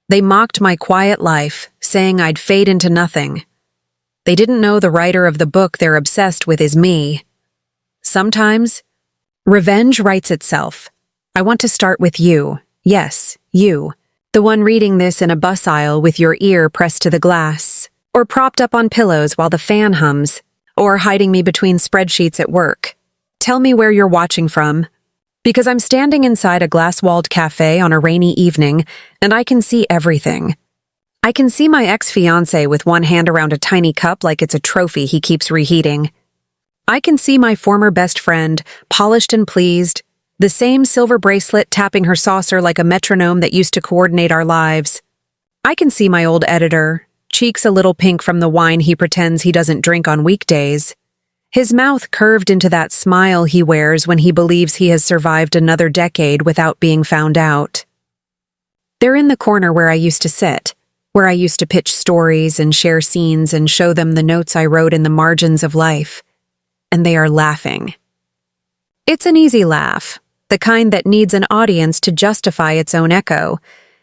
They mocked my quiet life, saying I'd fade into nothing. They didn't know the writer of the book they're obsessed with is me. Sometimes, revenge writes itself. I want to start with you. Yes, you. The one reading this in a bus aisle with your ear pressed to the glass, or propped up on pillows while the fan hums, or hiding me between spreadsheets at work. Tell me where you're watching from. Because I'm standing inside a glass-walled cafe on a rainy evening, and I can see everything. I can see my ex-fiancé with one hand around a tiny cup like it's a trophy he keeps reheating. I can see my former best friend, polished and pleased, the same silver bracelet tapping her saucer like a metronome that used to coordinate our lives. I can see my old editor, cheeks a little pink from the wine he pretends he doesn't drink on weekdays. His mouth curved into that smile he wears when he believes he has survived another decade without being found out. They're in the corner where I used to sit, where I used to pitch stories and share scenes and show them the notes I wrote in the margins of life. And they are laughing. It's an easy laugh, the kind that needs an audience to justify its own echo,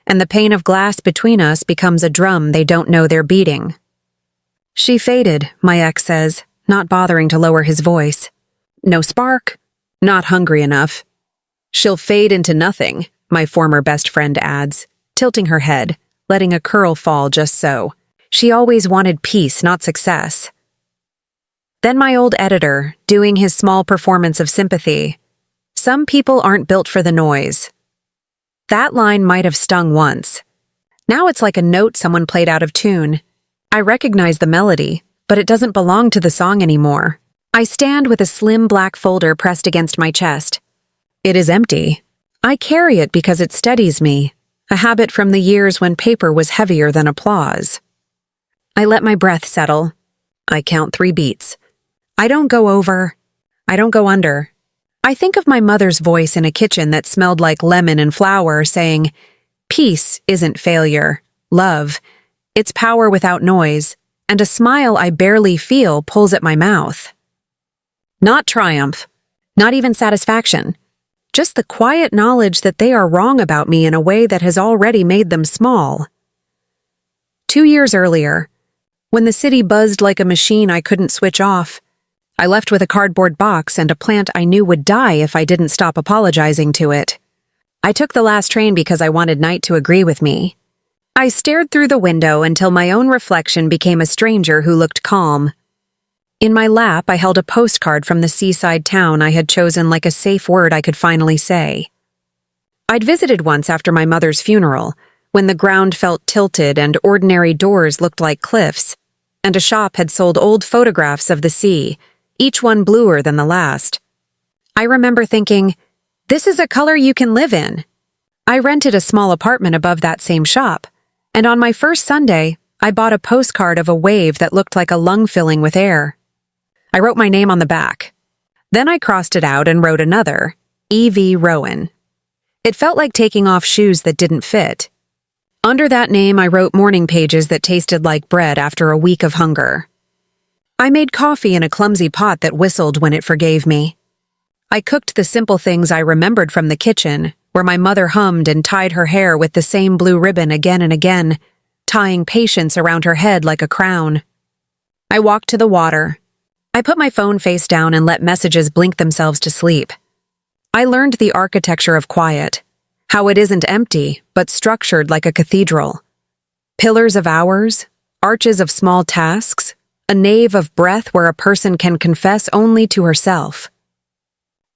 and the pane of glass between us becomes a drum they don't know they're beating. She faded, my ex says, not bothering to lower his voice. No spark, not hungry enough. She'll fade into nothing, my former best friend adds, tilting her head, letting a curl fall just so. She always wanted peace, not success. Then my old editor, doing his small performance of sympathy. Some people aren't built for the noise. That line might have stung once. Now it's like a note someone played out of tune. I recognize the melody, but it doesn't belong to the song anymore. I stand with a slim black folder pressed against my chest. It is empty. I carry it because it steadies me, a habit from the years when paper was heavier than applause. I let my breath settle. I count 3 beats. I don't go over. I don't go under. I think of my mother's voice in a kitchen that smelled like lemon and flour saying, "Peace isn't failure. Love. It's power without noise." And a smile I barely feel pulls at my mouth. Not triumph, not even satisfaction, just the quiet knowledge that they are wrong about me in a way that has already made them small. 2 years earlier, when the city buzzed like a machine I couldn't switch off, I left with a cardboard box and a plant I knew would die if I didn't stop apologizing to it. I took the last train because I wanted Night to agree with me. I stared through the window until my own reflection became a stranger who looked calm. In my lap, I held a postcard from the seaside town I had chosen like a safe word I could finally say. I'd visited once after my mother's funeral, when the ground felt tilted and ordinary doors looked like cliffs, and a shop had sold old photographs of the sea, each one bluer than the last. I remember thinking, this is a color you can live in. I rented a small apartment above that same shop. And on my first Sunday, I bought a postcard of a wave that looked like a lung filling with air. I wrote my name on the back. Then I crossed it out and wrote another, E.V. Rowan. It felt like taking off shoes that didn't fit. Under that name, I wrote morning pages that tasted like bread after a week of hunger. I made coffee in a clumsy pot that whistled when it forgave me. I cooked the simple things I remembered from the kitchen, where my mother hummed and tied her hair with the same blue ribbon again and again, tying patience around her head like a crown. I walked to the water. I put my phone face down and let messages blink themselves to sleep. I learned the architecture of quiet, how it isn't empty, but structured like a cathedral. Pillars of hours, arches of small tasks, a nave of breath where a person can confess only to herself.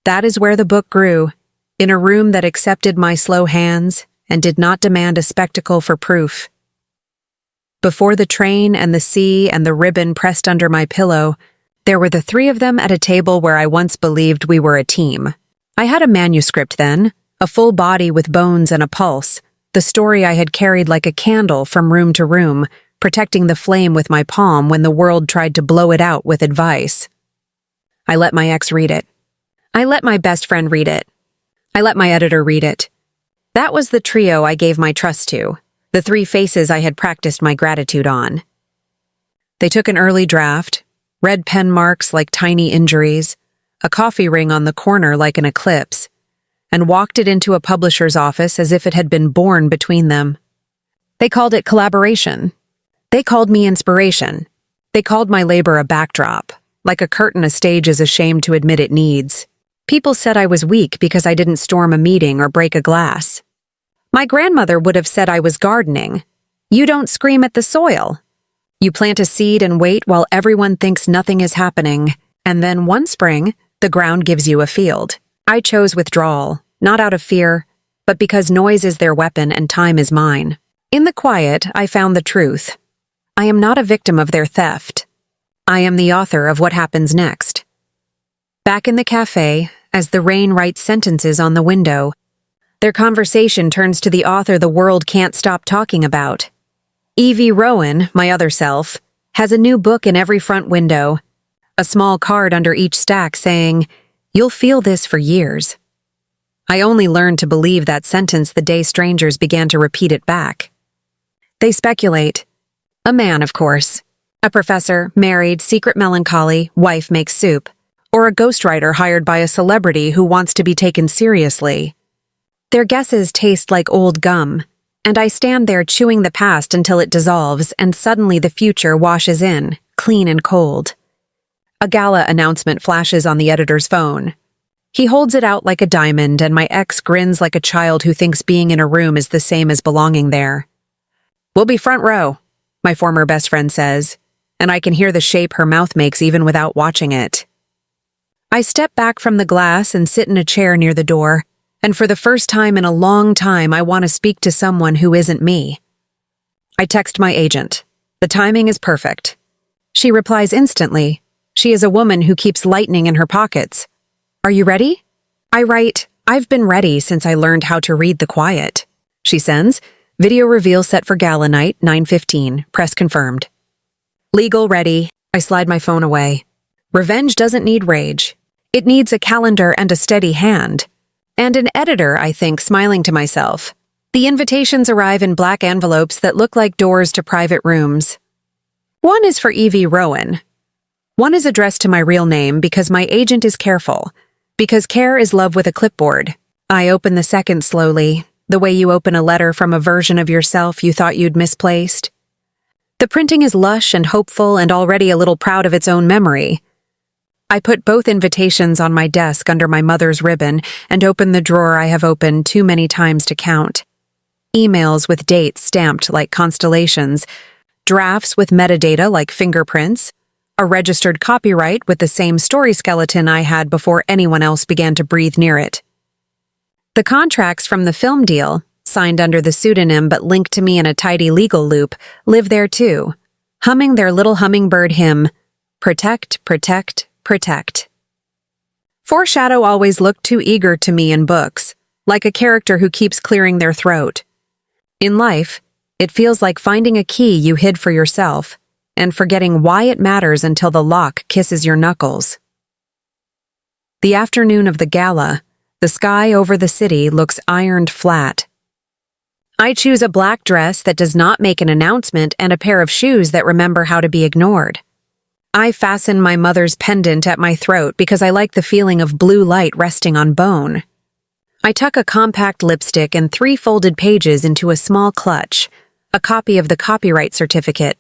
That is where the book grew, in a room that accepted my slow hands and did not demand a spectacle for proof. Before the train and the sea and the ribbon pressed under my pillow, there were the 3 of them at a table where I once believed we were a team. I had a manuscript then, a full body with bones and a pulse, the story I had carried like a candle from room to room, protecting the flame with my palm when the world tried to blow it out with advice. I let my ex read it. I let my best friend read it. I let my editor read it. That was the trio I gave my trust to, the 3 faces I had practiced my gratitude on. They took an early draft, red pen marks like tiny injuries, a coffee ring on the corner like an eclipse, and walked it into a publisher's office as if it had been born between them. They called it collaboration. They called me inspiration. They called my labor a backdrop, like a curtain a stage is ashamed to admit it needs. People said I was weak because I didn't storm a meeting or break a glass. My grandmother would have said I was gardening. You don't scream at the soil. You plant a seed and wait while everyone thinks nothing is happening, and then one spring, the ground gives you a field. I chose withdrawal, not out of fear, but because noise is their weapon and time is mine. In the quiet, I found the truth. I am not a victim of their theft. I am the author of what happens next. Back in the cafe, as the rain writes sentences on the window, their conversation turns to the author the world can't stop talking about. Evie Rowan, my other self, has a new book in every front window, a small card under each stack saying, "You'll feel this for years." I only learned to believe that sentence the day strangers began to repeat it back. They speculate. A man, of course. A professor, married, secret melancholy, wife makes soup. Or a ghostwriter hired by a celebrity who wants to be taken seriously. Their guesses taste like old gum, and I stand there chewing the past until it dissolves and suddenly the future washes in, clean and cold. A gala announcement flashes on the editor's phone. He holds it out like a diamond, and my ex grins like a child who thinks being in a room is the same as belonging there. "We'll be front row," my former best friend says, and I can hear the shape her mouth makes even without watching it. I step back from the glass and sit in a chair near the door, and for the first time in a long time I want to speak to someone who isn't me. I text my agent. The timing is perfect. She replies instantly. She is a woman who keeps lightning in her pockets. "Are you ready?" I write, "I've been ready since I learned how to read the quiet." She sends, "Video reveal set for gala night, 9:15, press confirmed." Legal ready. I slide my phone away. Revenge doesn't need rage. It needs a calendar and a steady hand. And an editor, I think, smiling to myself. The invitations arrive in black envelopes that look like doors to private rooms. One is for Evie Rowan. One is addressed to my real name because my agent is careful. Because care is love with a clipboard. I open the second slowly, the way you open a letter from a version of yourself you thought you'd misplaced. The printing is lush and hopeful and already a little proud of its own memory. I put both invitations on my desk under my mother's ribbon and open the drawer I have opened too many times to count. Emails with dates stamped like constellations, drafts with metadata like fingerprints, a registered copyright with the same story skeleton I had before anyone else began to breathe near it. The contracts from the film deal, signed under the pseudonym but linked to me in a tidy legal loop, live there too, humming their little hummingbird hymn, "Protect, protect, protect." Foreshadow always looked too eager to me in books, like a character who keeps clearing their throat. In life, it feels like finding a key you hid for yourself and forgetting why it matters until the lock kisses your knuckles. The afternoon of the gala, the sky over the city looks ironed flat. I choose a black dress that does not make an announcement and a pair of shoes that remember how to be ignored. I fasten my mother's pendant at my throat because I like the feeling of blue light resting on bone. I tuck a compact lipstick and 3 folded pages into a small clutch, a copy of the copyright certificate,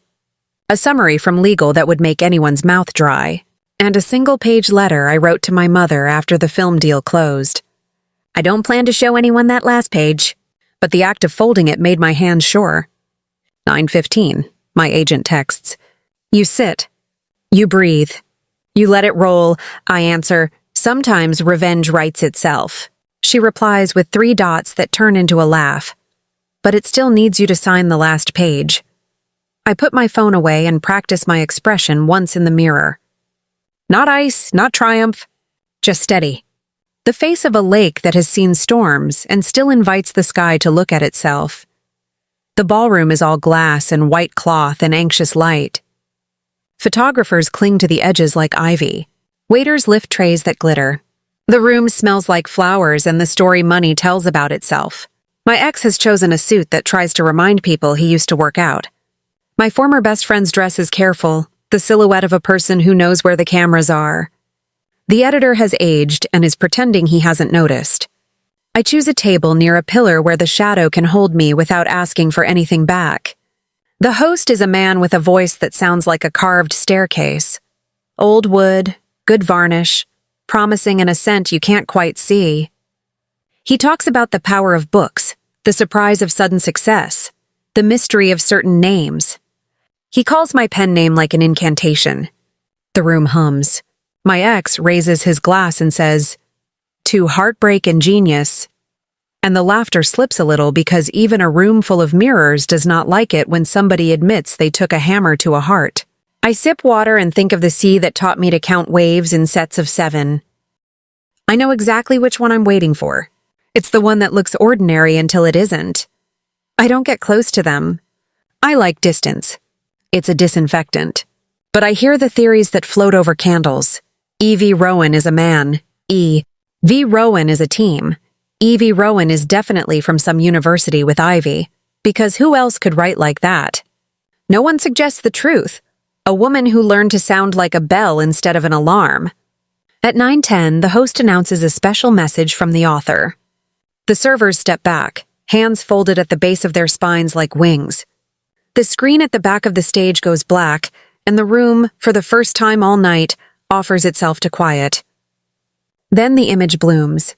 a summary from legal that would make anyone's mouth dry, and a single-page letter I wrote to my mother after the film deal closed. I don't plan to show anyone that last page, but the act of folding it made my hands sure. 9:15, my agent texts. You sit. You breathe. You let it roll. I answer, "Sometimes revenge writes itself." She replies with 3 dots that turn into a laugh. But it still needs you to sign the last page. I put my phone away and practice my expression once in the mirror. Not ice, not triumph, just steady. The face of a lake that has seen storms and still invites the sky to look at itself. The ballroom is all glass and white cloth and anxious light. Photographers cling to the edges like ivy. Waiters lift trays that glitter. The room smells like flowers and the story money tells about itself. My ex has chosen a suit that tries to remind people he used to work out. My former best friend's dress is careful, the silhouette of a person who knows where the cameras are. The editor has aged and is pretending he hasn't noticed. I choose a table near a pillar where the shadow can hold me without asking for anything back. The host is a man with a voice that sounds like a carved staircase. Old wood, good varnish, promising an ascent you can't quite see. He talks about the power of books, the surprise of sudden success, the mystery of certain names. He calls my pen name like an incantation. The room hums. My ex raises his glass and says, "To heartbreak and genius." And the laughter slips a little because even a room full of mirrors does not like it when somebody admits they took a hammer to a heart. I sip water and think of the sea that taught me to count waves in sets of 7. I know exactly which one I'm waiting for. It's the one that looks ordinary until it isn't. I don't get close to them. I like distance. It's a disinfectant. But I hear the theories that float over candles. E.V. Rowan is a man. E.V. Rowan is a team. E.V. Rowan is definitely from some university with Ivy, because who else could write like that? No one suggests the truth. A woman who learned to sound like a bell instead of an alarm. At 9:10, the host announces a special message from the author. The servers step back, hands folded at the base of their spines like wings. The screen at the back of the stage goes black, and the room, for the first time all night, offers itself to quiet. Then the image blooms.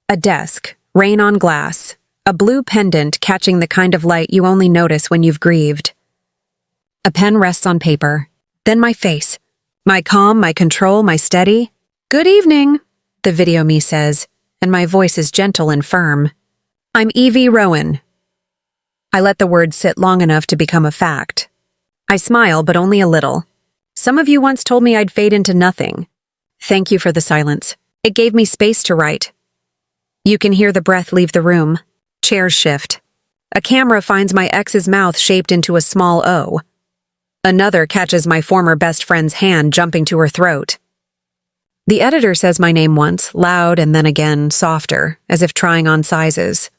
A desk, rain on glass, a blue pendant catching the kind of light you only notice when you've grieved. A pen rests on paper, then my face. My calm, my control, my steady. "Good evening," the video me says, and my voice is gentle and firm. "I'm E.V. Rowan." I let the words sit long enough to become a fact. I smile, but only a little. Some of you once told me I'd fade into nothing. Thank you for the silence. It gave me space to write. You can hear the breath leave the room. Chairs shift. A camera finds my ex's mouth shaped into a small O. Another catches my former best friend's hand jumping to her throat. The editor says my name once, loud and then again, softer, as if trying on sizes.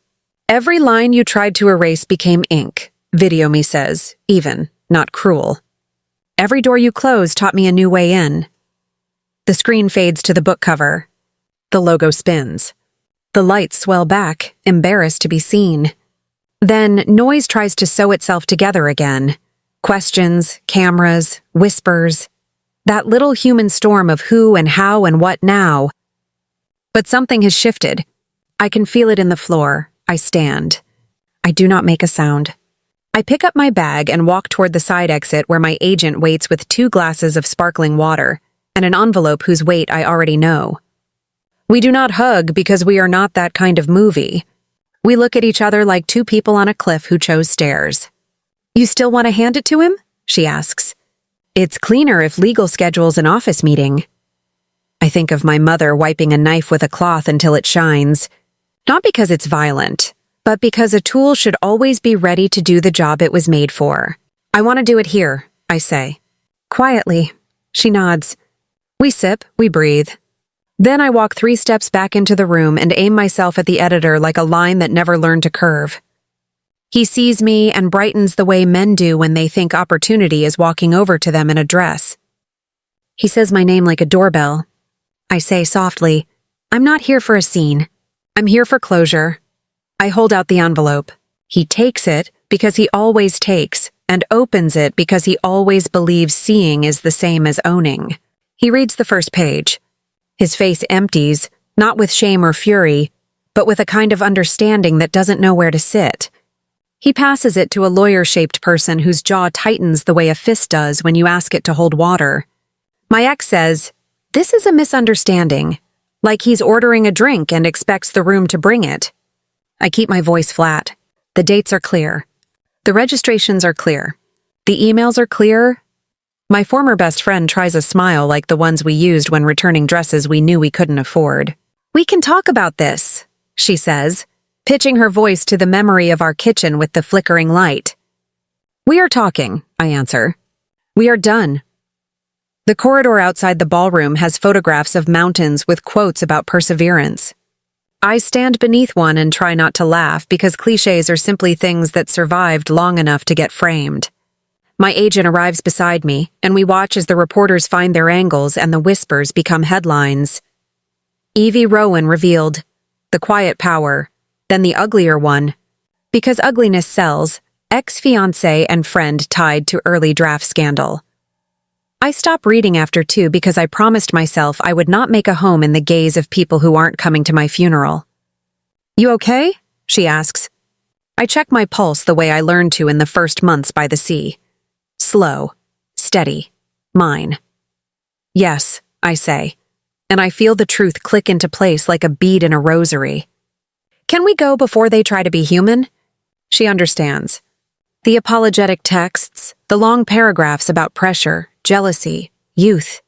"Every line you tried to erase became ink," video me says, even, not cruel. "Every door you closed taught me a new way in." The screen fades to the book cover. The logo spins. The lights swell back, embarrassed to be seen. Then noise tries to sew itself together again. Questions, cameras, whispers. That little human storm of who and how and what now. But something has shifted. I can feel it in the floor. I stand. I do not make a sound. I pick up my bag and walk toward the side exit where my agent waits with 2 glasses of sparkling water and an envelope whose weight I already know. We do not hug because we are not that kind of movie. We look at each other like 2 people on a cliff who chose stairs. "You still want to hand it to him?" she asks. "It's cleaner if legal schedules an office meeting." I think of my mother wiping a knife with a cloth until it shines. Not because it's violent, but because a tool should always be ready to do the job it was made for. "I want to do it here," I say. Quietly. She nods. We sip, we breathe. Then I walk 3 steps back into the room and aim myself at the editor like a line that never learned to curve. He sees me and brightens the way men do when they think opportunity is walking over to them in a dress. He says my name like a doorbell. I say softly, "I'm not here for a scene. I'm here for closure." I hold out the envelope. He takes it because he always takes, and opens it because he always believes seeing is the same as owning. He reads the first page. His face empties, not with shame or fury, but with a kind of understanding that doesn't know where to sit. He passes it to a lawyer-shaped person whose jaw tightens the way a fist does when you ask it to hold water. My ex says, "This is a misunderstanding," like he's ordering a drink and expects the room to bring it. I keep my voice flat. The dates are clear. The registrations are clear. The emails are clear. My former best friend tries a smile like the ones we used when returning dresses we knew we couldn't afford. "We can talk about this," she says, pitching her voice to the memory of our kitchen with the flickering light. "We are talking," I answer. "We are done." The corridor outside the ballroom has photographs of mountains with quotes about perseverance. I stand beneath one and try not to laugh because cliches are simply things that survived long enough to get framed. My agent arrives beside me, and we watch as the reporters find their angles and the whispers become headlines. E.V. Rowan revealed. The Quiet Power, then the uglier one. Because ugliness sells, ex-fiancé and friend tied to early draft scandal. I stopped reading after 2 because I promised myself I would not make a home in the gaze of people who aren't coming to my funeral. "You okay?" she asks. I check my pulse the way I learned to in the first months by the sea. Slow, steady, mine. "Yes," I say, and I feel the truth click into place like a bead in a rosary. "Can we go before they try to be human?" She understands. The apologetic texts, the long paragraphs about pressure, jealousy, youth.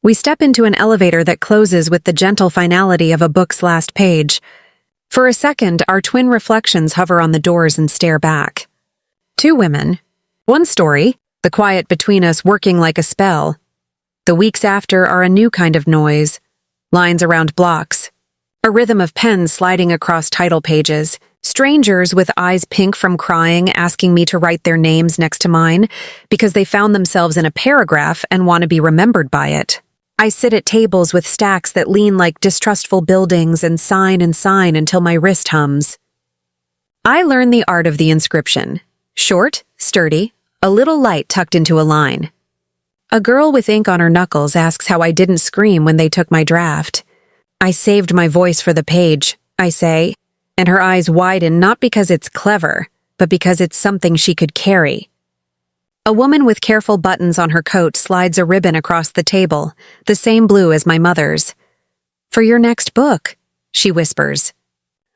We step into an elevator that closes with the gentle finality of a book's last page. For a second, our twin reflections hover on the doors and stare back. 2 women. One story, the quiet between us working like a spell. The weeks after are a new kind of noise. Lines around blocks. A rhythm of pens sliding across title pages. Strangers with eyes pink from crying asking me to write their names next to mine because they found themselves in a paragraph and want to be remembered by it. I sit at tables with stacks that lean like distrustful buildings and sign until my wrist hums. I learn the art of the inscription. Short, sturdy, a little light tucked into a line. A girl with ink on her knuckles asks how I didn't scream when they took my draft. "I saved my voice for the page," I say, and her eyes widen not because it's clever, but because it's something she could carry. A woman with careful buttons on her coat slides a ribbon across the table, the same blue as my mother's. "For your next book," she whispers.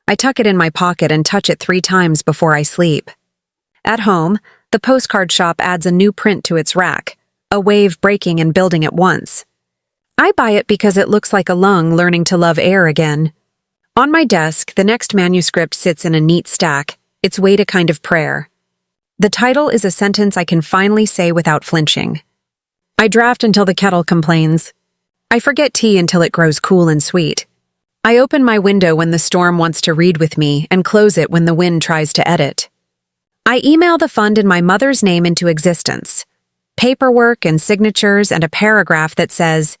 I tuck it in my pocket and touch it 3 times before I sleep. At home, the postcard shop adds a new print to its rack, a wave breaking and building at once. I buy it because it looks like a lung learning to love air again. On my desk, the next manuscript sits in a neat stack, its weight a kind of prayer. The title is a sentence I can finally say without flinching. I draft until the kettle complains. I forget tea until it grows cool and sweet. I open my window when the storm wants to read with me and close it when the wind tries to edit. I email the fund in my mother's name into existence. Paperwork and signatures and a paragraph that says,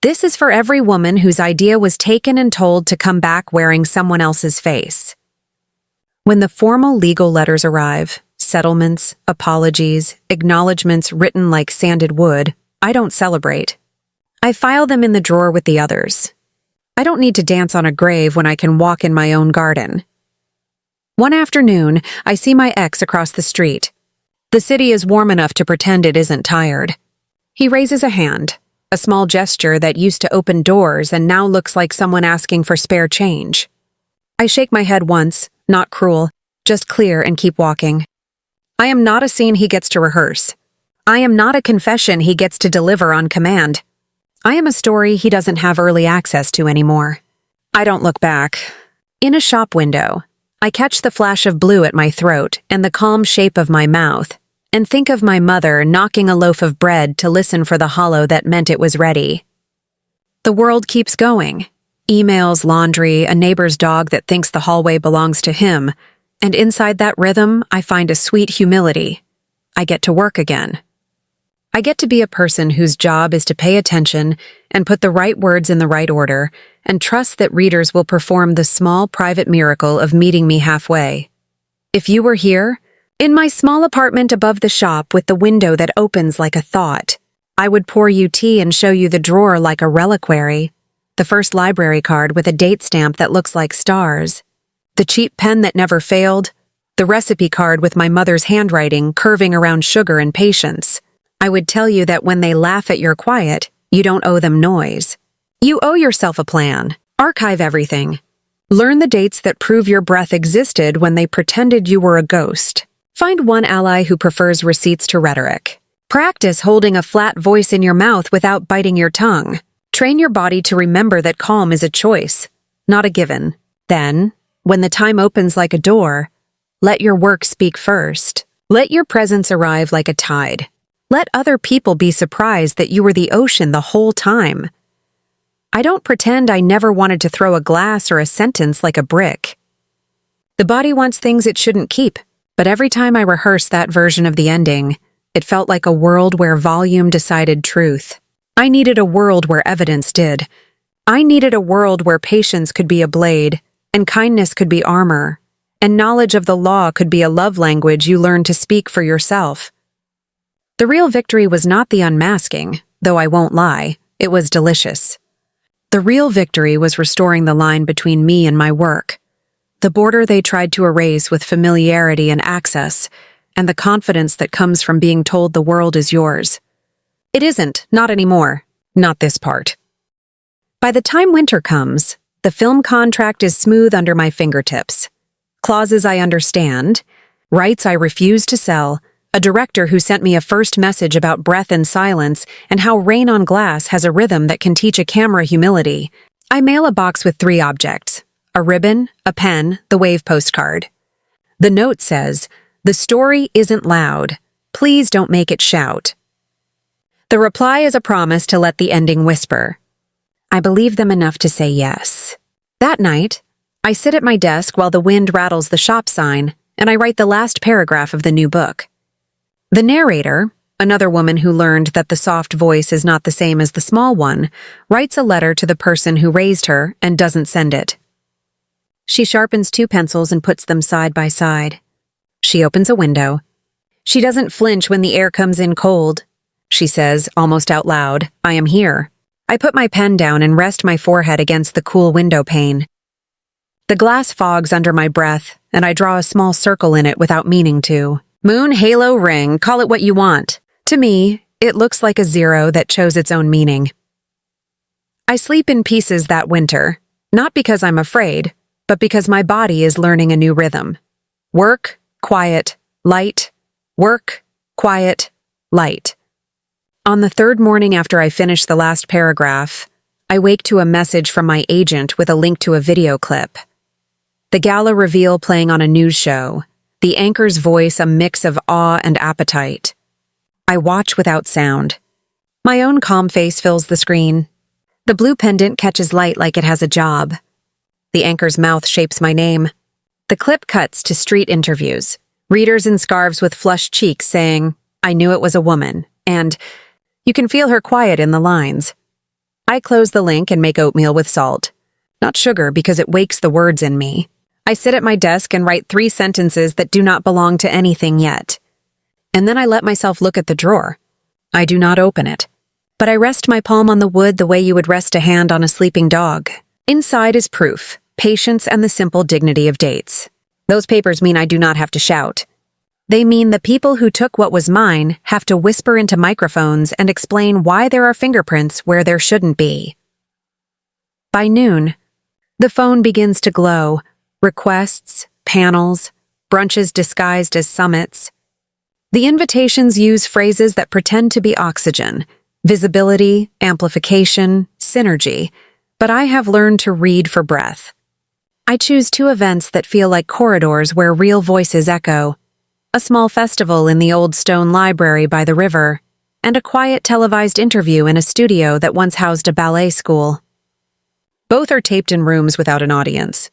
"This is for every woman whose idea was taken and told to come back wearing someone else's face." When the formal legal letters arrive, settlements, apologies, acknowledgments written like sanded wood, I don't celebrate. I file them in the drawer with the others. I don't need to dance on a grave when I can walk in my own garden. One afternoon, I see my ex across the street. The city is warm enough to pretend it isn't tired. He raises a hand. A small gesture that used to open doors and now looks like someone asking for spare change. I shake my head once, not cruel, just clear and keep walking. I am not a scene he gets to rehearse. I am not a confession he gets to deliver on command. I am a story he doesn't have early access to anymore. I don't look back. In a shop window, I catch the flash of blue at my throat and the calm shape of my mouth, and think of my mother knocking a loaf of bread to listen for the hollow that meant it was ready. The world keeps going. Emails, laundry, a neighbor's dog that thinks the hallway belongs to him, and inside that rhythm, I find a sweet humility. I get to work again. I get to be a person whose job is to pay attention and put the right words in the right order, and trust that readers will perform the small private miracle of meeting me halfway. If you were here, in my small apartment above the shop with the window that opens like a thought, I would pour you tea and show you the drawer like a reliquary, the first library card with a date stamp that looks like stars, the cheap pen that never failed, the recipe card with my mother's handwriting curving around sugar and patience. I would tell you that when they laugh at your quiet, you don't owe them noise. You owe yourself a plan. Archive everything. Learn the dates that prove your breath existed when they pretended you were a ghost. Find one ally who prefers receipts to rhetoric. Practice holding a flat voice in your mouth without biting your tongue. Train your body to remember that calm is a choice, not a given. Then, when the time opens like a door, let your work speak first. Let your presence arrive like a tide. Let other people be surprised that you were the ocean the whole time. I don't pretend I never wanted to throw a glass or a sentence like a brick. The body wants things it shouldn't keep, but every time I rehearsed that version of the ending, it felt like a world where volume decided truth. I needed a world where evidence did. I needed a world where patience could be a blade, and kindness could be armor, and knowledge of the law could be a love language you learn to speak for yourself. The real victory was not the unmasking, though I won't lie, it was delicious. The real victory was restoring the line between me and my work, the border they tried to erase with familiarity and access, and the confidence that comes from being told the world is yours. It isn't, not anymore, not this part. By the time winter comes, the film contract is smooth under my fingertips. Clauses I understand, rights I refuse to sell, a director who sent me a first message about breath and silence and how rain on glass has a rhythm that can teach a camera humility. I mail a box with 3 objects: a ribbon, a pen, the wave postcard. The note says, "The story isn't loud. Please don't make it shout." The reply is a promise to let the ending whisper. I believe them enough to say yes. That night, I sit at my desk while the wind rattles the shop sign, and I write the last paragraph of the new book. The narrator, another woman who learned that the soft voice is not the same as the small one, writes a letter to the person who raised her and doesn't send it. She sharpens 2 pencils and puts them side by side. She opens a window. She doesn't flinch when the air comes in cold. She says, almost out loud, "I am here." I put my pen down and rest my forehead against the cool window pane. The glass fogs under my breath, and I draw a small circle in it without meaning to. Moon, halo, ring, call it what you want. To me, it looks like a 0 that chose its own meaning. I sleep in pieces that winter, not because I'm afraid, but because my body is learning a new rhythm. Work, quiet, light. Work, quiet, light. On the 3rd morning after I finish the last paragraph, I wake to a message from my agent with a link to a video clip. The gala reveal playing on a news show, the anchor's voice a mix of awe and appetite. I watch without sound. My own calm face fills the screen. The blue pendant catches light like it has a job. The anchor's mouth shapes my name. The clip cuts to street interviews, readers in scarves with flushed cheeks saying, "I knew it was a woman," and "You can feel her quiet in the lines." I close the link and make oatmeal with salt. Not sugar because it wakes the words in me. I sit at my desk and write 3 sentences that do not belong to anything yet. And then I let myself look at the drawer. I do not open it, but I rest my palm on the wood the way you would rest a hand on a sleeping dog. Inside is proof, patience, and the simple dignity of dates. Those papers mean I do not have to shout. They mean the people who took what was mine have to whisper into microphones and explain why there are fingerprints where there shouldn't be. By noon, the phone begins to glow. Requests, panels, brunches disguised as summits. The invitations use phrases that pretend to be oxygen, visibility, amplification, synergy, but I have learned to read for breath. I choose 2 events that feel like corridors where real voices echo. A small festival in the old stone library by the river, and a quiet televised interview in a studio that once housed a ballet school. Both are taped in rooms without an audience.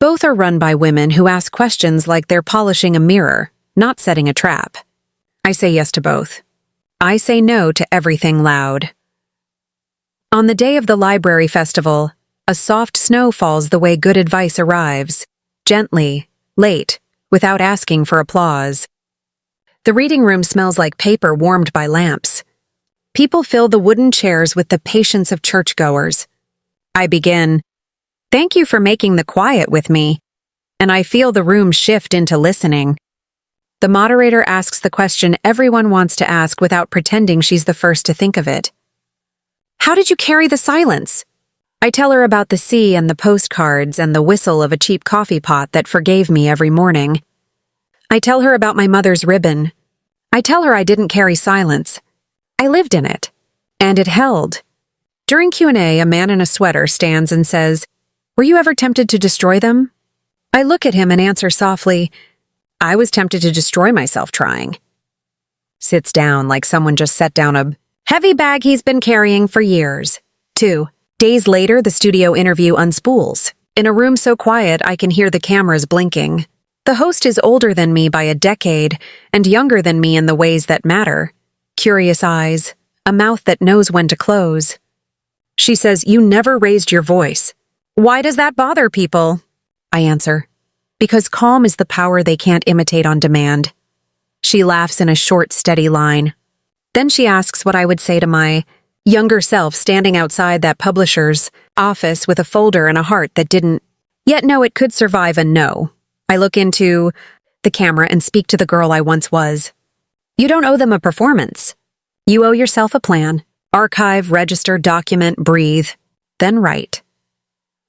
Both are run by women who ask questions like they're polishing a mirror, not setting a trap. I say yes to both. I say no to everything loud. On the day of the library festival, a soft snow falls the way good advice arrives, gently, late, without asking for applause. The reading room smells like paper warmed by lamps. People fill the wooden chairs with the patience of churchgoers. I begin, "Thank you for making the quiet with me," and I feel the room shift into listening. The moderator asks the question everyone wants to ask without pretending she's the first to think of it. "How did you carry the silence?" I tell her about the sea and the postcards and the whistle of a cheap coffee pot that forgave me every morning. I tell her about my mother's ribbon. I tell her I didn't carry silence. I lived in it. And it held. During Q&A, a man in a sweater stands and says, "Were you ever tempted to destroy them?" I look at him and answer softly, "I was tempted to destroy myself trying." Sits down like someone just set down a heavy bag he's been carrying for years. 2 days later, the studio interview unspools. In a room so quiet, I can hear the cameras blinking. The host is older than me by a decade and younger than me in the ways that matter. Curious eyes, a mouth that knows when to close. She says, "You never raised your voice." Why does that bother people? I answer. Because calm is the power they can't imitate on demand. She laughs in a short, steady line. Then she asks what I would say to my younger self standing outside that publisher's office with a folder and a heart that didn't yet know it could survive a no. I look into the camera and speak to the girl I once was. You don't owe them a performance. You owe yourself a plan. Archive, register, document, breathe, then write.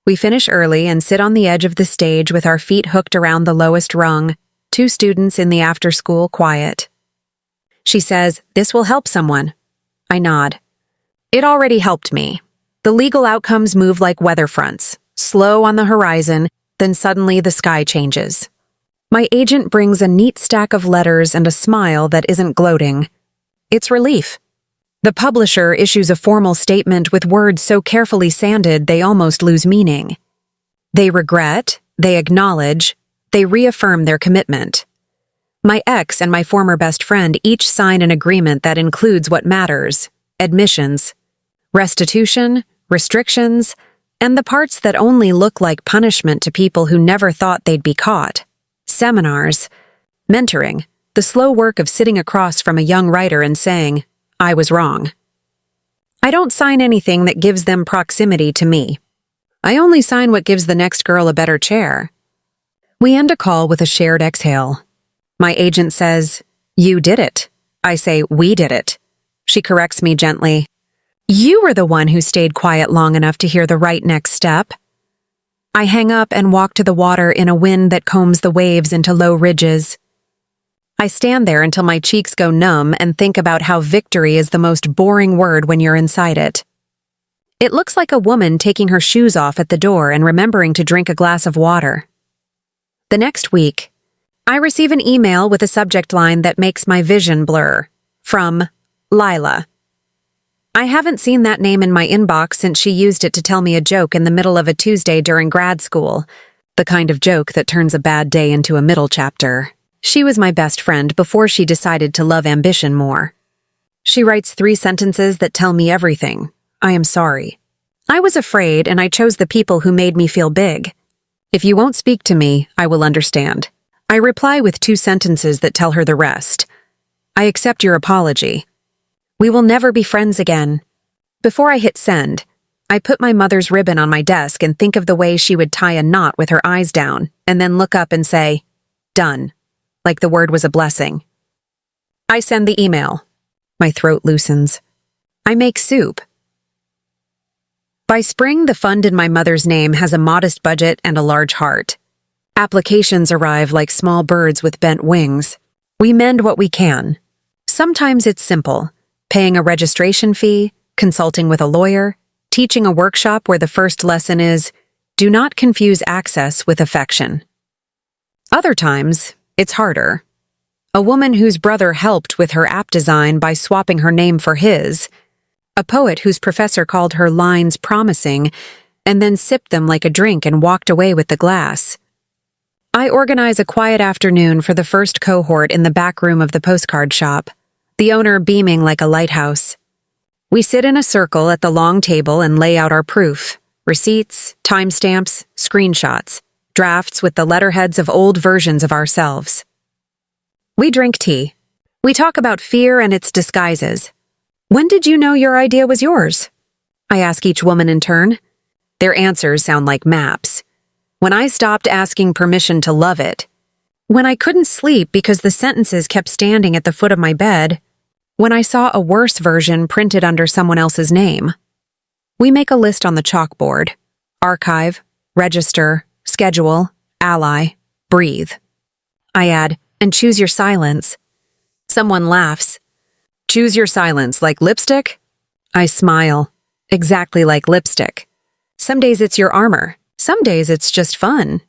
We finish early and sit on the edge of the stage with our feet hooked around the lowest rung, 2 students in the after-school quiet. She says, "This will help someone." I nod. It already helped me. The legal outcomes move like weather fronts, slow on the horizon, then suddenly the sky changes. My agent brings a neat stack of letters and a smile that isn't gloating. It's relief. The publisher issues a formal statement with words so carefully sanded they almost lose meaning. They regret, they acknowledge, they reaffirm their commitment. My ex and my former best friend each sign an agreement that includes what matters: admissions, restitution, restrictions, and the parts that only look like punishment to people who never thought they'd be caught. Seminars, mentoring, the slow work of sitting across from a young writer and saying, "I was wrong." I don't sign anything that gives them proximity to me. I only sign what gives the next girl a better chair. We end a call with a shared exhale. My agent says, "You did it." I say, "We did it." She corrects me gently. "You were the one who stayed quiet long enough to hear the right next step." I hang up and walk to the water in a wind that combs the waves into low ridges. I stand there until my cheeks go numb and think about how victory is the most boring word when you're inside it. It looks like a woman taking her shoes off at the door and remembering to drink a glass of water. The next week, I receive an email with a subject line that makes my vision blur. From Lila. I haven't seen that name in my inbox since she used it to tell me a joke in the middle of a Tuesday during grad school, the kind of joke that turns a bad day into a middle chapter. She was my best friend before she decided to love ambition more. She writes 3 sentences that tell me everything. I am sorry. I was afraid, and I chose the people who made me feel big. If you won't speak to me, I will understand. I reply with 2 sentences that tell her the rest. I accept your apology. We will never be friends again. Before I hit send, I put my mother's ribbon on my desk and think of the way she would tie a knot with her eyes down, and then look up and say, "Done," like the word was a blessing. I send the email. My throat loosens. I make soup. By spring, the fund in my mother's name has a modest budget and a large heart. Applications arrive like small birds with bent wings. We mend what we can. Sometimes it's simple, paying a registration fee, consulting with a lawyer, teaching a workshop where the first lesson is, do not confuse access with affection. Other times, it's harder. A woman whose brother helped with her app design by swapping her name for his. A poet whose professor called her lines promising and then sipped them like a drink and walked away with the glass. I organize a quiet afternoon for the first cohort in the back room of the postcard shop, the owner beaming like a lighthouse. We sit in a circle at the long table and lay out our proof, receipts, timestamps, screenshots, drafts with the letterheads of old versions of ourselves. We drink tea. We talk about fear and its disguises. When did you know your idea was yours? I ask each woman in turn. Their answers sound like maps. When I stopped asking permission to love it. When I couldn't sleep because the sentences kept standing at the foot of my bed. When I saw a worse version printed under someone else's name. We make a list on the chalkboard. Archive, register, schedule, ally, breathe. I add, and choose your silence. Someone laughs. Choose your silence like lipstick? I smile. Exactly like lipstick. Some days it's your armor. Some days it's just fun.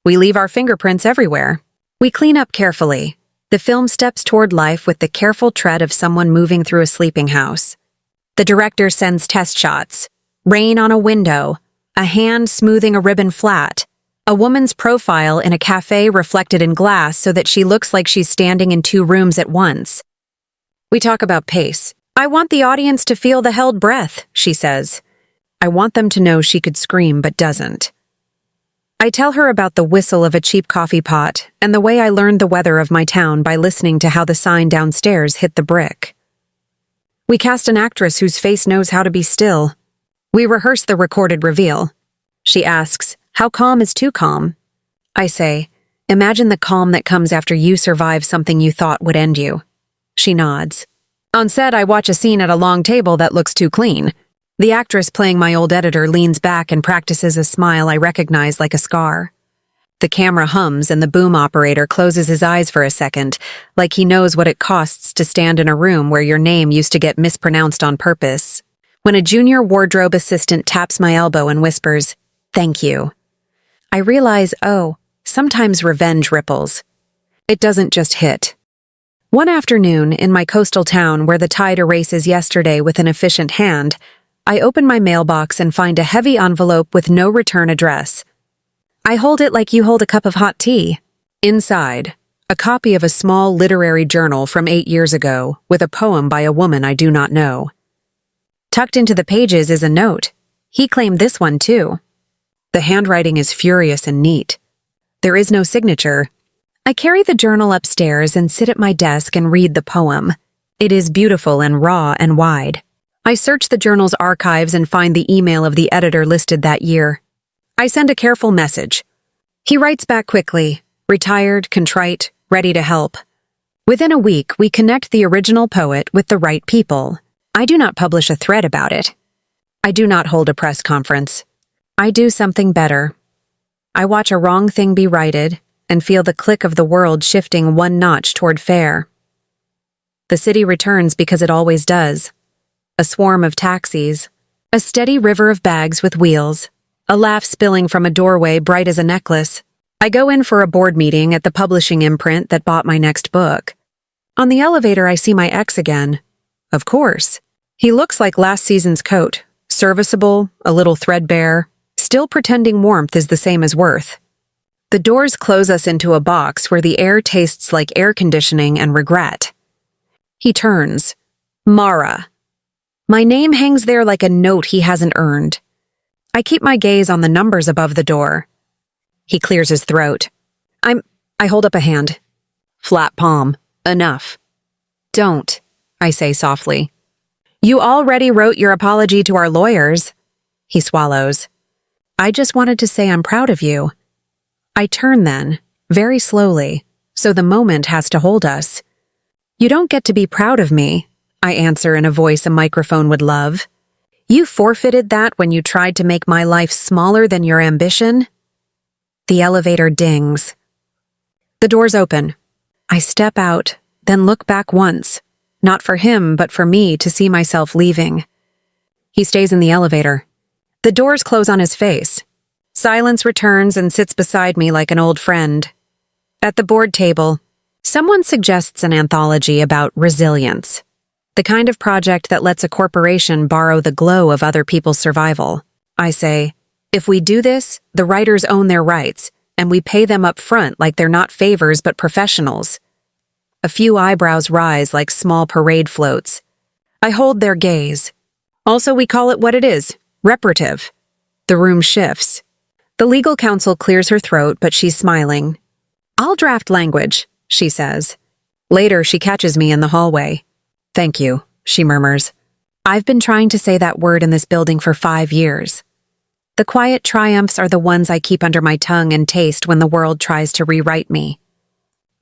We leave our fingerprints everywhere. We clean up carefully. The film steps toward life with the careful tread of someone moving through a sleeping house. The director sends test shots. Rain on a window. A hand smoothing a ribbon flat. A woman's profile in a cafe reflected in glass so that she looks like she's standing in 2 rooms at once. We talk about pace. I want the audience to feel the held breath, she says. I want them to know she could scream but doesn't. I tell her about the whistle of a cheap coffee pot and the way I learned the weather of my town by listening to how the sign downstairs hit the brick. We cast an actress whose face knows how to be still. We rehearse the recorded reveal. She asks, "How calm is too calm?" I say, "Imagine the calm that comes after you survive something you thought would end you." She nods. On set, I watch a scene at a long table that looks too clean. The actress playing my old editor leans back and practices a smile I recognize like a scar. The camera hums and the boom operator closes his eyes for a second, like he knows what it costs to stand in a room where your name used to get mispronounced on purpose. When a junior wardrobe assistant taps my elbow and whispers, "Thank you," I realize, sometimes revenge ripples. It doesn't just hit. One afternoon, in my coastal town where the tide erases yesterday with an efficient hand, I open my mailbox and find a heavy envelope with no return address. I hold it like you hold a cup of hot tea. Inside, a copy of a small literary journal from 8 years ago with a poem by a woman I do not know. Tucked into the pages is a note. He claimed this one too. The handwriting is furious and neat. There is no signature. I carry the journal upstairs and sit at my desk and read the poem. It is beautiful and raw and wide. I search the journal's archives and find the email of the editor listed that year. I send a careful message. He writes back quickly, retired, contrite, ready to help. Within a week, we connect the original poet with the right people. I do not publish a thread about it. I do not hold a press conference. I do something better. I watch a wrong thing be righted and feel the click of the world shifting one notch toward fair. The city returns because it always does. A swarm of taxis, a steady river of bags with wheels, a laugh spilling from a doorway bright as a necklace. I go in for a board meeting at the publishing imprint that bought my next book. On the elevator, I see my ex again. Of course. He looks like last season's coat, serviceable, a little threadbare, still pretending warmth is the same as worth. The doors close us into a box where the air tastes like air conditioning and regret. He turns. Mara. My name hangs there like a note he hasn't earned. I keep my gaze on the numbers above the door. He clears his throat. I hold up a hand. Flat palm. Enough. Don't, I say softly. You already wrote your apology to our lawyers. He swallows. I just wanted to say I'm proud of you. I turn then, very slowly, so the moment has to hold us. You don't get to be proud of me, I answer in a voice a microphone would love. You forfeited that when you tried to make my life smaller than your ambition? The elevator dings. The doors open. I step out, then look back once, not for him, but for me to see myself leaving. He stays in the elevator. The doors close on his face. Silence returns and sits beside me like an old friend. At the board table, someone suggests an anthology about resilience. The kind of project that lets a corporation borrow the glow of other people's survival. I say, if we do this, the writers own their rights, and we pay them up front like they're not favors but professionals. A few eyebrows rise like small parade floats. I hold their gaze. Also, we call it what it is, reparative. The room shifts. The legal counsel clears her throat, but she's smiling. I'll draft language, she says. Later, she catches me in the hallway. Thank you, she murmurs. I've been trying to say that word in this building for 5 years. The quiet triumphs are the ones I keep under my tongue and taste when the world tries to rewrite me.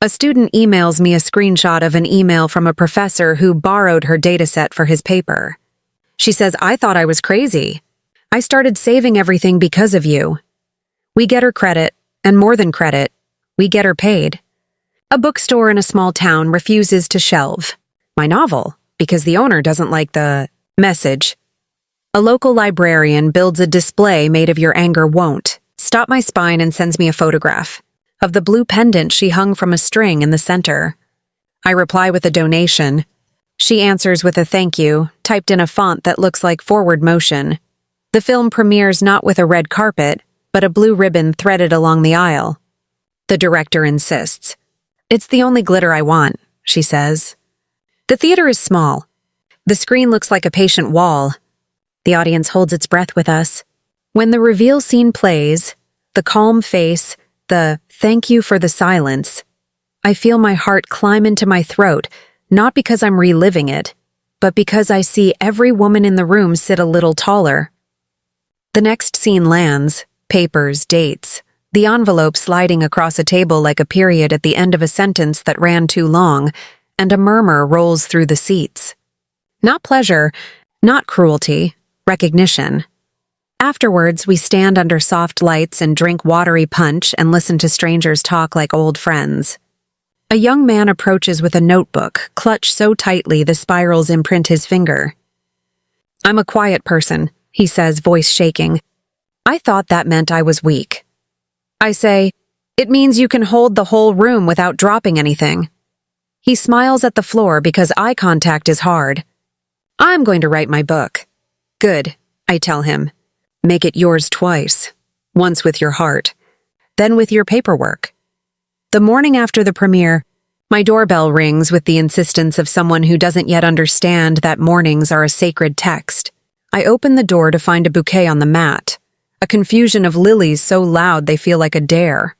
A student emails me a screenshot of an email from a professor who borrowed her dataset for his paper. She says, I thought I was crazy. I started saving everything because of you. We get her credit, and more than credit, we get her paid. A bookstore in a small town refuses to shelve my novel because the owner doesn't like the message. A local librarian builds a display made of your anger won't stop my spine and sends me a photograph of the blue pendant she hung from a string in the center. I reply with a donation. She answers with a thank you, typed in a font that looks like forward motion. The film premieres not with a red carpet, but a blue ribbon threaded along the aisle. The director insists. It's the only glitter I want, she says. The theater is small. The screen looks like a patient wall. The audience holds its breath with us. When the reveal scene plays, The calm face, the "thank you for the silence." I feel my heart climb into my throat, not because I'm reliving it, but because I see every woman in the room sit a little taller. The next scene lands, papers, dates, the envelope sliding across a table like a period at the end of a sentence that ran too long, and a murmur rolls through the seats. Not pleasure, not cruelty, recognition. Afterwards, we stand under soft lights and drink watery punch and listen to strangers talk like old friends. A young man approaches with a notebook, clutched so tightly the spirals imprint his finger. "I'm a quiet person," he says, voice shaking. I thought that meant I was weak. I say, "It means you can hold the whole room without dropping anything." He smiles at the floor because eye contact is hard. "I'm going to write my book." "Good," I tell him. "Make it yours twice. Once with your heart, then with your paperwork." The morning after the premiere, my doorbell rings with the insistence of someone who doesn't yet understand that mornings are a sacred text. I open the door to find a bouquet on the mat, a confusion of lilies so loud they feel like a dare.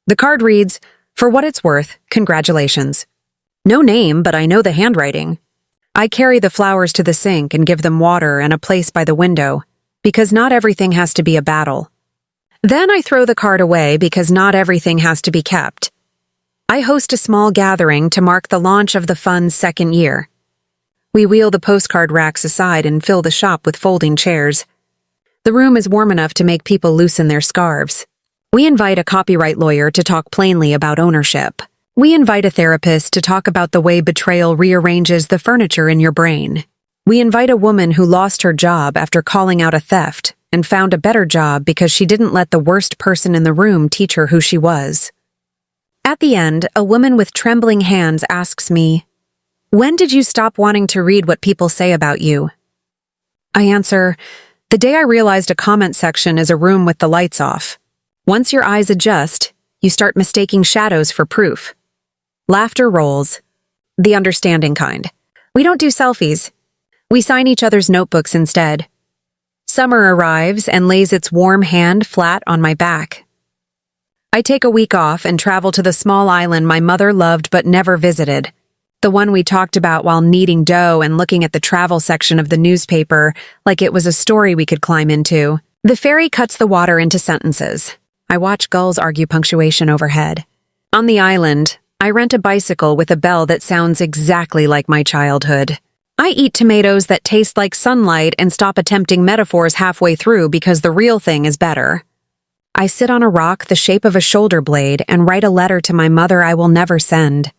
The card reads, "For what it's worth, congratulations." No name, but I know the handwriting. I carry the flowers to the sink and give them water and a place by the window, because not everything has to be a battle. Then I throw the card away because not everything has to be kept. I host a small gathering to mark the launch of the fund's second year. We wheel the postcard racks aside and fill the shop with folding chairs. The room is warm enough to make people loosen their scarves. We invite a copyright lawyer to talk plainly about ownership. We invite a therapist to talk about the way betrayal rearranges the furniture in your brain. We invite a woman who lost her job after calling out a theft and found a better job because she didn't let the worst person in the room teach her who she was. At the end, a woman with trembling hands asks me, "When did you stop wanting to read what people say about you?" I answer, "The day I realized a comment section is a room with the lights off. Once your eyes adjust, you start mistaking shadows for proof." Laughter rolls. The understanding kind. We don't do selfies. We sign each other's notebooks instead. Summer arrives and lays its warm hand flat on my back. I take a week off and travel to the small island my mother loved but never visited. The one we talked about while kneading dough and looking at the travel section of the newspaper like it was a story we could climb into. The ferry cuts the water into sentences. I watch gulls argue punctuation overhead. On the island, I rent a bicycle with a bell that sounds exactly like my childhood. I eat tomatoes that taste like sunlight and stop attempting metaphors halfway through because the real thing is better. I sit on a rock the shape of a shoulder blade and write a letter to my mother I will never send.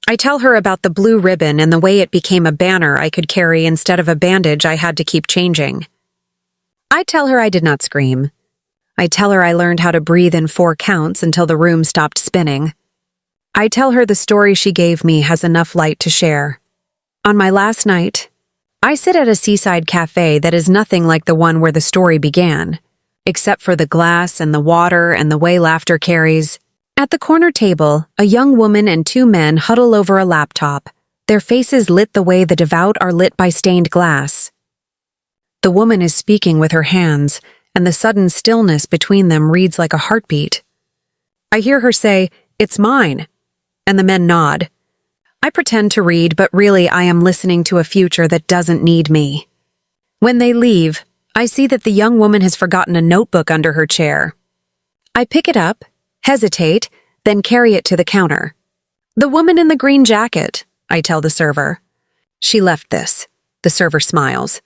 I tell her about the blue ribbon and the way it became a banner I could carry instead of a bandage I had to keep changing. I tell her I did not scream. I tell her I learned how to breathe in 4 counts until the room stopped spinning. I tell her the story she gave me has enough light to share. On my last night, I sit at a seaside cafe that is nothing like the one where the story began, except for the glass and the water and the way laughter carries. At the corner table, a young woman and 2 men huddle over a laptop, their faces lit the way the devout are lit by stained glass. The woman is speaking with her hands, and the sudden stillness between them reads like a heartbeat. I hear her say, "It's mine," and the men nod. I pretend to read, but really I am listening to a future that doesn't need me. When they leave, I see that the young woman has forgotten a notebook under her chair. I pick it up, hesitate, then carry it to the counter. "The woman in the green jacket," I tell the server. "She left this." The server smiles.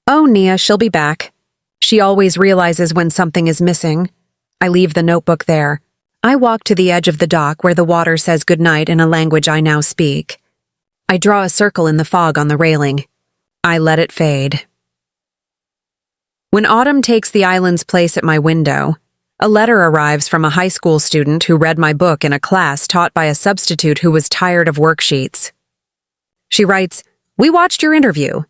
"Oh, Nia, she'll be back." She always realizes when something is missing. I leave the notebook there. I walk to the edge of the dock where the water says goodnight in a language I now speak. I draw a circle in the fog on the railing. I let it fade. When autumn takes the island's place at my window, a letter arrives from a high school student who read my book in a class taught by a substitute who was tired of worksheets. She writes, "We watched your interview.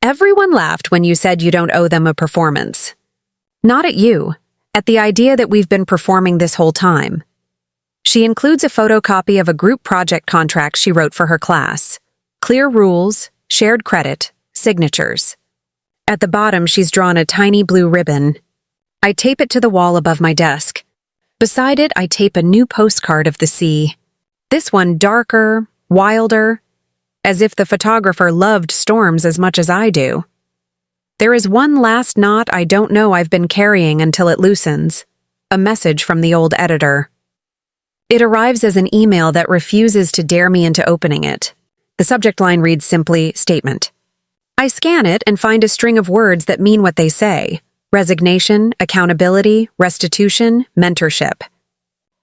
Everyone laughed when you said you don't owe them a performance. Not at you. At the idea that we've been performing this whole time." She includes a photocopy of a group project contract she wrote for her class. Clear rules, shared credit, signatures. At the bottom, she's drawn a tiny blue ribbon. I tape it to the wall above my desk. Beside it, I tape a new postcard of the sea. This one darker, wilder, as if the photographer loved storms as much as I do. There is one last knot I don't know I've been carrying until it loosens. A message from the old editor. It arrives as an email that refuses to dare me into opening it. The subject line reads simply, "Statement." I scan it and find a string of words that mean what they say. Resignation, accountability, restitution, mentorship.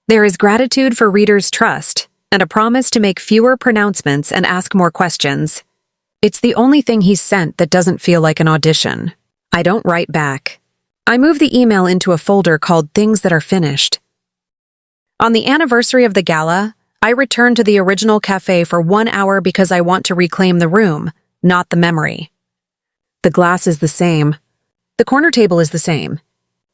There is gratitude for readers' trust, and a promise to make fewer pronouncements and ask more questions. It's the only thing he's sent that doesn't feel like an audition. I don't write back. I move the email into a folder called Things That Are Finished. On the anniversary of the gala, I return to the original cafe for 1 hour because I want to reclaim the room, not the memory. The glass is the same. The corner table is the same.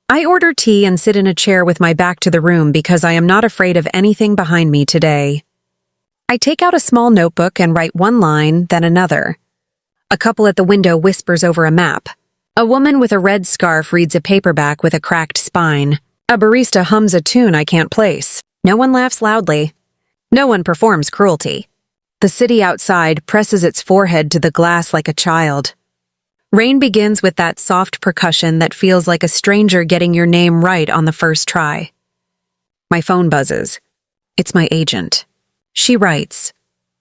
I order tea and sit in a chair with my back to the room because I am not afraid of anything behind me today. I take out a small notebook and write one line, then another. A couple at the window whispers over a map. A woman with a red scarf reads a paperback with a cracked spine. A barista hums a tune I can't place. No one laughs loudly. No one performs cruelty. The city outside presses its forehead to the glass like a child. Rain begins with that soft percussion that feels like a stranger getting your name right on the first try. My phone buzzes. It's my agent. She writes,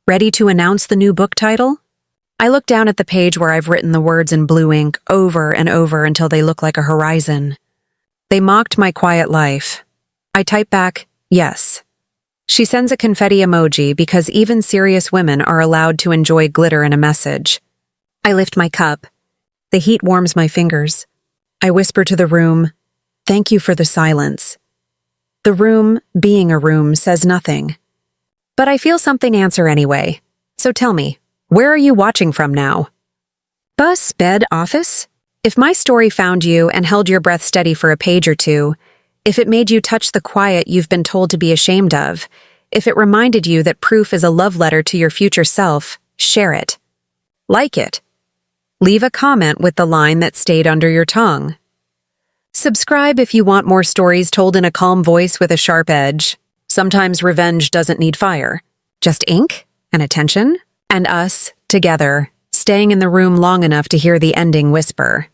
"Ready to announce the new book title?" I look down at the page where I've written the words in blue ink over and over until they look like a horizon. They mocked my quiet life. I type back, "Yes." She sends a confetti emoji because even serious women are allowed to enjoy glitter in a message. I lift my cup. The heat warms my fingers. I whisper to the room, "Thank you for the silence." The room, being a room, says nothing. But I feel something answer anyway. So tell me, where are you watching from now? Bus, bed, office? If my story found you and held your breath steady for a page or two, if it made you touch the quiet you've been told to be ashamed of, if it reminded you that proof is a love letter to your future self, share it. Like it. Leave a comment with the line that stayed under your tongue. Subscribe if you want more stories told in a calm voice with a sharp edge. Sometimes revenge doesn't need fire. Just ink and attention, and us, together, staying in the room long enough to hear the ending whisper.